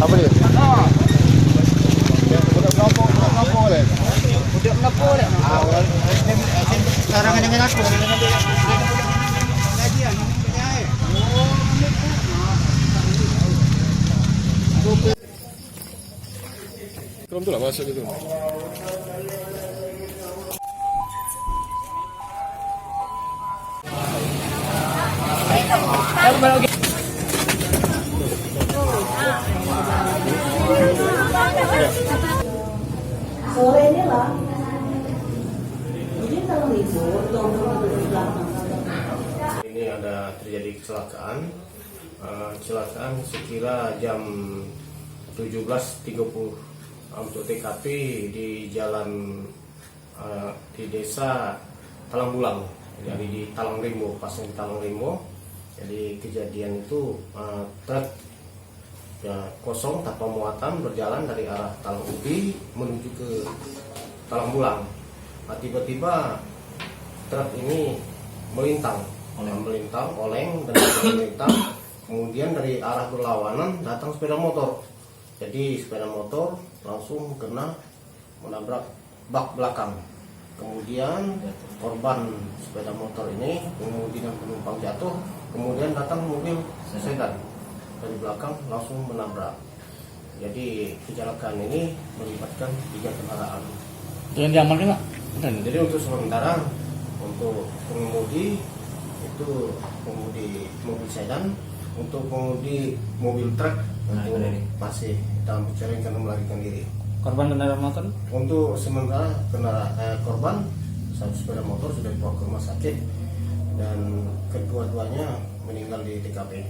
Apa dia? Udah berapa boleh? Udah berapa boleh? Sekarang dengan aku. Belum tuh lah masuk itu. Sore ini lah. Jadi kalau libur, ini ada terjadi kecelakaan. Kecelakaan sekira jam 17.30 untuk TKP di jalan di desa Talangbulang, jadi di Talangrimbo, pasnya di Talangrimbo. Jadi kejadian itu truk ya, kosong tanpa muatan berjalan dari arah Talang Ubi menuju ke Talangbulang. Tiba-tiba truk ini melintang oleng dan melintang. Kemudian dari arah berlawanan datang sepeda motor. Jadi sepeda motor langsung kena menabrak bak belakang. Kemudian korban sepeda motor ini kemudian penumpang jatuh. Kemudian datang mobil sedan dari belakang langsung menabrak. Jadi kecelakaan ini melibatkan 3 kendaraan. Dengan diamankan Pak? Jadi untuk sementara untuk pengemudi itu pengemudi mobil sedan, untuk pengemudi mobil truk itu masih dalam pencarian karena melarikan diri. Korban kendaraan motor? Untuk sementara korban satu sepeda motor sudah dibawa ke rumah sakit dan kedua-duanya meninggal di TKP.